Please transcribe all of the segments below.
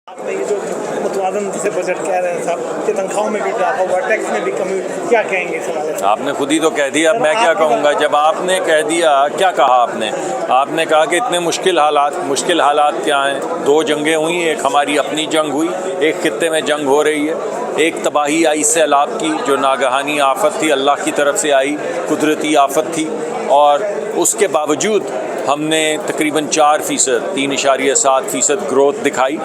آپ نے یہ جو متوازن سے بجٹ کہہ رہے ہیں صاحب کہ تنخواہوں میں بھی اضافہ ہوا، ٹیکس میں بھی کمی، کیا کہیں گے اس حوالے سے؟ آپ نے خود ہی تو کہہ دیا، اب میں کیا کہوں گا؟ جب آپ نے کہہ دیا، کیا کہا آپ نے کہا کہ اتنے مشکل حالات کیا ہیں؟ 2 جنگیں ہوئی، ایک ہماری اپنی جنگ ہوئی، ایک خطے میں جنگ ہو رہی ہے، ایک تباہی آئی سیلاب کی جو ناگہانی آفت تھی، اللہ کی طرف سے آئی قدرتی آفت تھی، اور اس کے باوجود ہم نے تقریباً 4%، 3.7% گروتھ دکھائی۔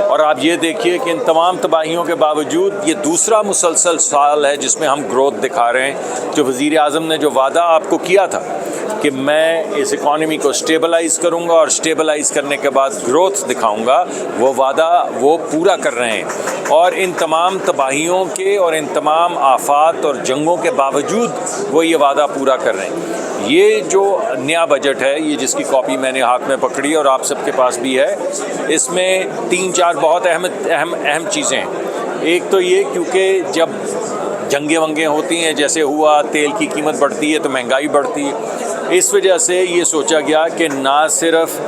اور آپ یہ دیکھیے کہ ان تمام تباہیوں کے باوجود یہ دوسرا مسلسل سال ہے جس میں ہم گروتھ دکھا رہے ہیں۔ جو وزیر اعظم نے جو وعدہ آپ کو کیا تھا کہ میں اس اکانومی کو سٹیبلائز کروں گا اور سٹیبلائز کرنے کے بعد گروتھ دکھاؤں گا، وہ وعدہ وہ پورا کر رہے ہیں، اور ان تمام تباہیوں کے اور ان تمام آفات اور جنگوں کے باوجود وہ یہ وعدہ پورا کر رہے ہیں۔ یہ جو نیا بجٹ ہے، یہ جس کی کاپی میں نے ہاتھ میں پکڑی اور آپ سب کے پاس بھی ہے، اس میں 3-4 بہت اہم چیزیں ہیں۔ ایک تو یہ، کیونکہ جب جنگیں ونگیں ہوتی ہیں، جیسے ہوا تیل کی قیمت بڑھتی ہے تو مہنگائی بڑھتی ہے، اس وجہ سے یہ سوچا گیا کہ نہ صرف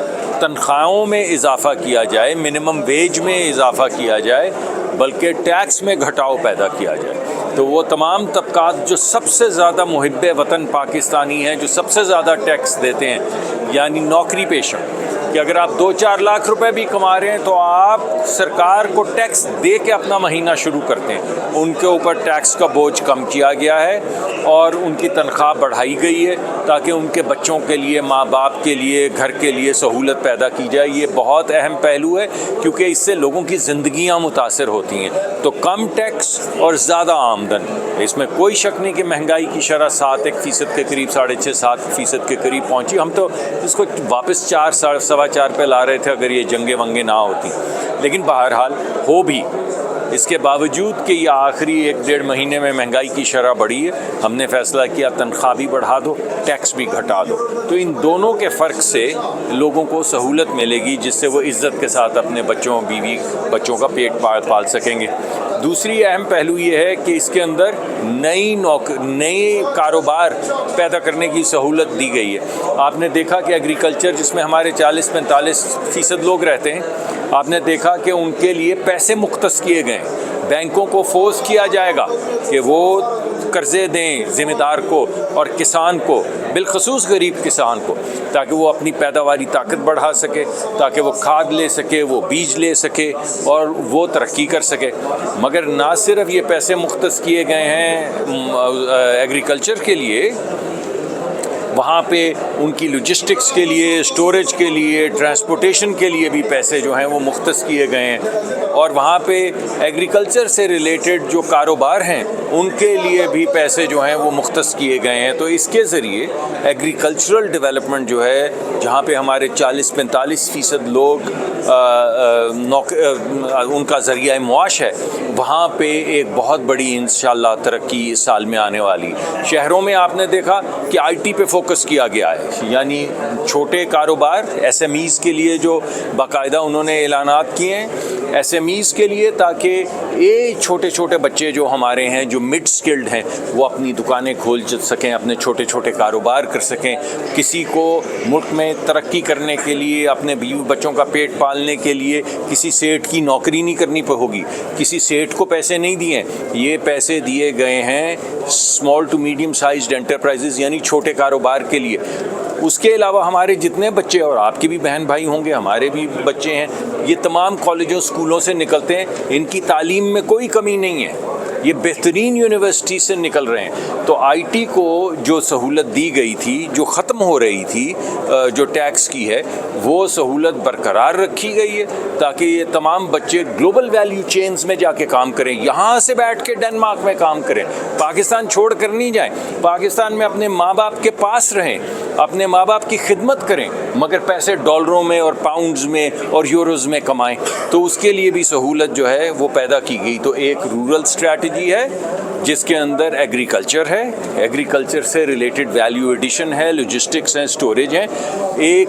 تنخواہوں میں اضافہ کیا جائے، منیمم ویج میں اضافہ کیا جائے، بلکہ ٹیکس میں گھٹاؤ پیدا کیا جائے۔ تو وہ تمام طبقات جو سب سے زیادہ محب وطن پاکستانی ہیں، جو سب سے زیادہ ٹیکس دیتے ہیں، یعنی نوکری پیشہ، کہ اگر آپ 2-4 لاکھ روپے بھی کما رہے ہیں تو آپ سرکار کو ٹیکس دے کے اپنا مہینہ شروع کرتے ہیں، ان کے اوپر ٹیکس کا بوجھ کم کیا گیا ہے اور ان کی تنخواہ بڑھائی گئی ہے تاکہ ان کے بچوں کے لیے، ماں باپ کے لیے، گھر کے لیے سہولت پیدا کی جائے۔ یہ بہت اہم پہلو ہے کیونکہ اس سے لوگوں کی زندگیاں متاثر ہوتی ہیں۔ تو کم ٹیکس اور زیادہ آمدن، اس میں کوئی شک نہیں کہ مہنگائی کی شرح 7% کے قریب، 6.5-7% کے قریب پہنچی۔ ہم تو اس کو واپس 4-4.25 پہ لا رہے تھے اگر یہ جنگیں ونگیں نہ ہوتی، لیکن بہرحال ہو بھی۔ اس کے باوجود کہ یہ آخری 1-1.5 مہینے میں مہنگائی کی شرح بڑھی ہے، ہم نے فیصلہ کیا تنخواہ بھی بڑھا دو، ٹیکس بھی گھٹا دو۔ تو ان دونوں کے فرق سے لوگوں کو سہولت ملے گی جس سے وہ عزت کے ساتھ اپنے بچوں، بیوی بچوں کا پیٹ پال سکیں گے۔ دوسری اہم پہلو یہ ہے کہ اس کے اندر نئی کاروبار پیدا کرنے کی سہولت دی گئی ہے۔ آپ نے دیکھا کہ ایگریکلچر، جس میں ہمارے 40-45% لوگ رہتے ہیں، آپ نے دیکھا کہ ان کے لیے پیسے مختص کیے گئے ہیں۔ بینکوں کو فورس کیا جائے گا کہ وہ قرضے دیں ذمہ دار کو اور کسان کو، بالخصوص غریب کسان کو، تاکہ وہ اپنی پیداواری طاقت بڑھا سکے، تاکہ وہ کھاد لے سکے، وہ بیج لے سکے اور وہ ترقی کر سکے۔ مگر نہ صرف یہ پیسے مختص کیے گئے ہیں ایگریکلچر کے لیے، وہاں پہ ان کی لاجسٹکس کے لیے، اسٹوریج کے لیے، ٹرانسپورٹیشن کے لیے بھی پیسے جو ہیں وہ مختص کیے گئے ہیں، اور وہاں پہ ایگریکلچر سے ریلیٹڈ جو کاروبار ہیں ان کے لیے بھی پیسے جو ہیں وہ مختص کیے گئے ہیں۔ تو اس کے ذریعے ایگریکلچرل ڈیولپمنٹ جو ہے، جہاں پہ ہمارے 40-45% لوگ ان کا ذریعہ معاش ہے، وہاں پہ ایک بہت بڑی انشاءاللہ ترقی اس سال میں آنے والی۔ شہروں میں آپ نے دیکھا کہ آئی ٹی پہ فوکس کیا گیا ہے، یعنی چھوٹے کاروبار، ایس ایم ایز کے لیے جو باقاعدہ انہوں نے اعلانات کیے ہیں، ایس ایم ایز کے لیے، تاکہ یہ چھوٹے بچے جو ہمارے ہیں، جو مڈ سکلڈ ہیں، وہ اپنی دکانیں کھول سکیں، اپنے چھوٹے کاروبار کر سکیں۔ کسی کو ملک میں ترقی کرنے کے لیے، اپنے بیوی بچوں کا پیٹ پالنے کے لیے کسی سیٹ کی نوکری نہیں کرنی ہوگی، کسی سیٹ کو پیسے نہیں دیے، یہ پیسے دیے گئے ہیں small to medium sized enterprises, یعنی چھوٹے کاروبار کے لیے۔ اس کے علاوہ ہمارے جتنے بچے، اور آپ کے بھی بہن بھائی ہوں گے، ہمارے بھی بچے ہیں، یہ تمام کالجوں اسکولوں سے نکلتے ہیں، ان کی تعلیم میں کوئی کمی نہیں ہے، یہ بہترین یونیورسٹی سے نکل رہے ہیں۔ تو آئی ٹی کو جو سہولت دی گئی تھی، جو ختم ہو رہی تھی، جو ٹیکس کی ہے، وہ سہولت برقرار رکھی گئی ہے تاکہ یہ تمام بچے گلوبل ویلیو چینز میں جا کے کام کریں، یہاں سے بیٹھ کے ڈنمارک میں کام کریں، پاکستان چھوڑ کر نہیں جائیں، پاکستان میں اپنے ماں باپ کے پاس رہیں، اپنے ماں باپ کی خدمت کریں، مگر پیسے ڈالروں میں اور پاؤنڈز میں اور یوروز میں کمائیں۔ تو اس کے لیے بھی سہولت جو ہے وہ پیدا کی گئی۔ تو ایک رورل اسٹریٹجی ہے جس کے اندر ایگریکلچر ہے، ایگریکلچر سے ریلیٹڈ ویلیو ایڈیشن ہے، لاجسٹکس ہیں، اسٹوریج ہیں، ایک